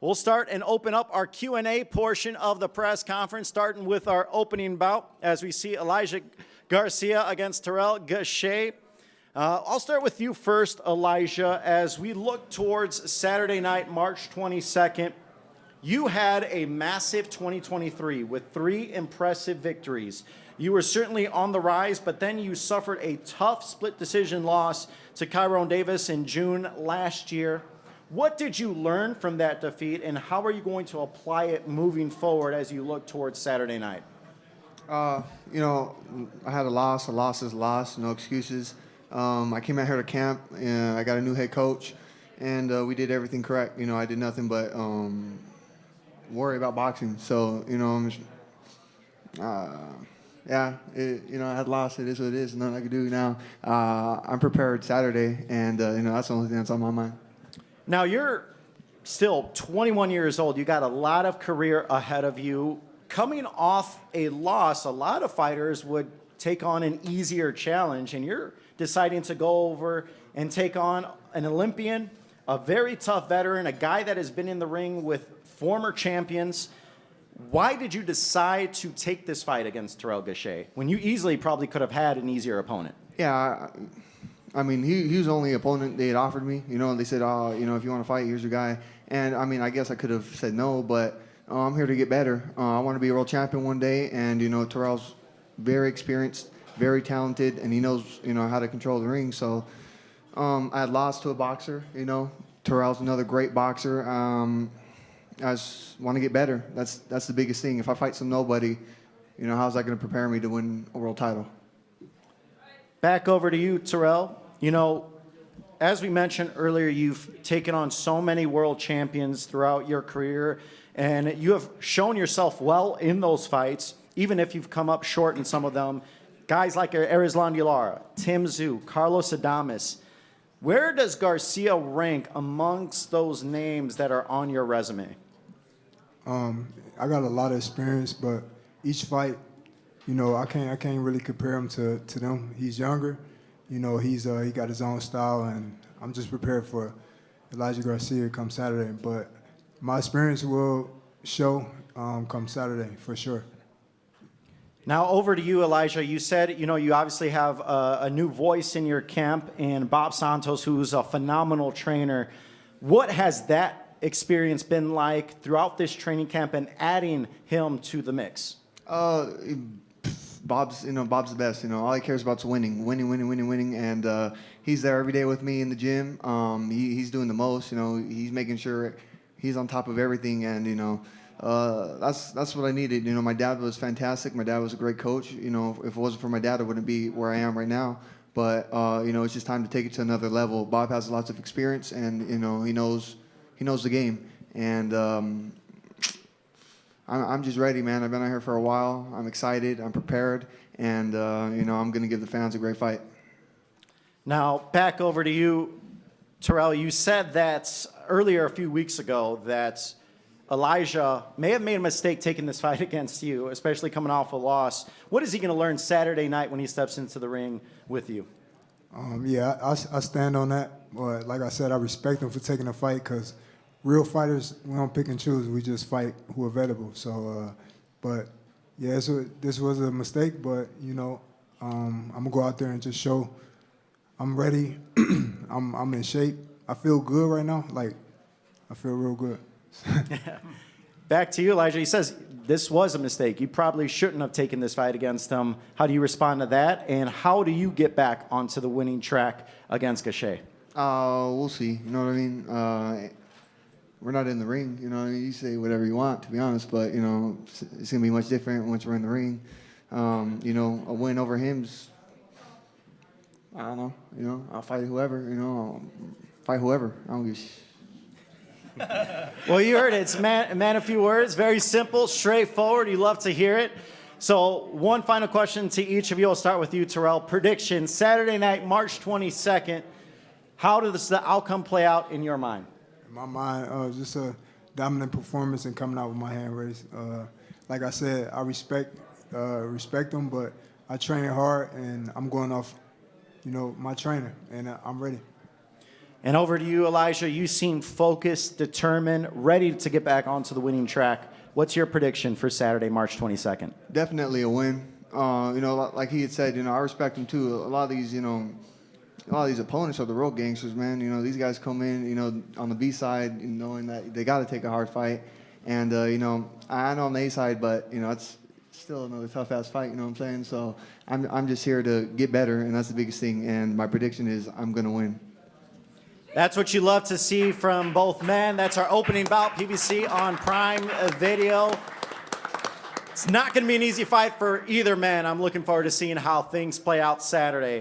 We'll start and open up our Q&A portion of the press conference, starting with our opening bout as we see Elijah Garcia against Terrell Gausha. I'll start with you first, Elijah. As we look towards Saturday night, March 22nd, you had a massive 2023 with 3 impressive victories. You were certainly on the rise, but then you suffered a tough split decision loss to Kyrone Davis in June last year. What did you learn from that defeat, and how are you going to apply it moving forward as you look towards Saturday night? I had a loss. A loss is a loss, no excuses. I came out here to camp, and I got a new head coach, and we did everything correct. I did nothing but worry about boxing. So, I had lost. It is what it is. Nothing I can do now. I'm prepared Saturday, and, that's the only thing that's on my mind. Now, you're still 21 years old. You got a lot of career ahead of you. Coming off a loss, a lot of fighters would take on an easier challenge, and you're deciding to go over and take on an Olympian, a very tough veteran, a guy that has been in the ring with former champions. Why did you decide to take this fight against Terrell Gausha when you easily probably could have had an easier opponent? Yeah, he was the only opponent they had offered me. They said, if you want to fight, here's your guy. And, I guess I could have said no, but I'm here to get better. I want to be a world champion one day, and, Terrell's very experienced, very talented, and he knows, how to control the ring. So I had lost to a boxer, Terrell's another great boxer. I just want to get better. That's the biggest thing. If I fight some nobody, how's that going to prepare me to win a world title? Back over to you, Terrell. As we mentioned earlier, you've taken on so many world champions throughout your career, and you have shown yourself well in those fights, even if you've come up short in some of them. Guys like Erislandy Lara, Tim Tszyu, Carlos Adames. Where does Garcia rank amongst those names that are on your resume? I got a lot of experience, but each fight, I can't really compare him to them. He's younger, he got his own style, and I'm just prepared for Elijah Garcia come Saturday. But my experience will show come Saturday for sure. Now over to you, Elijah. You said, you obviously have a new voice in your camp, and Bob Santos, who's a phenomenal trainer. What has that experience been like throughout this training camp and adding him to the mix? Bob's the best. All he cares about is winning, and he's there every day with me in the gym. He's doing the most. He's making sure he's on top of everything, and that's what I needed. My dad was fantastic. My dad was a great coach. If it wasn't for my dad, I wouldn't be where I am right now. But it's just time to take it to another level. Bob has lots of experience, and he knows the game. And I'm just ready, man. I've been out here for a while. I'm excited. I'm prepared, and I'm gonna give the fans a great fight. Now back over to you, Terrell. You said that earlier a few weeks ago that Elijah may have made a mistake taking this fight against you, especially coming off a loss. What is he going to learn Saturday night when he steps into the ring with you? I stand on that. But like I said, I respect him for taking the fight because real fighters, we don't pick and choose. We just fight who available. So, this was a mistake, but, I'm going to go out there and just show I'm ready. I'm in shape. I feel good right now. I feel real good. Back to you, Elijah. He says this was a mistake. You probably shouldn't have taken this fight against him. How do you respond to that? And how do you get back onto the winning track against Gausha? We'll see. You know what I mean? We're not in the ring. You say whatever you want, to be honest. But, it's going to be much different once we're in the ring. A win over him's, I don't know. I'll fight whoever. I'll fight whoever. I don't give a shit. Well, you heard it. It's man a few words. Very simple, straightforward. You love to hear it. So one final question to each of you. I'll start with you, Terrell. Prediction, Saturday night, March 22nd. How does the outcome play out in your mind? In my mind, just a dominant performance and coming out with my hand raised. Like I said, I respect them, but I train hard, and I'm going off, my trainer, and I'm ready. And over to you, Elijah. You seem focused, determined, ready to get back onto the winning track. What's your prediction for Saturday, March 22nd? Definitely a win. You know, like he had said, you know, I respect him too. A lot of these, you know, a lot of these opponents are the real gangsters, man. You know, these guys come in, you know, on the B side, knowing that they got to take a hard fight. And, you know, I know on the A side, but, you know, it's still another tough-ass fight, you know what I'm saying? So I'm just here to get better, and that's the biggest thing. And my prediction is I'm going to win. That's what you love to see from both men. That's our opening bout, PBC on Prime Video. It's not going to be an easy fight for either man. I'm looking forward to seeing how things play out Saturday.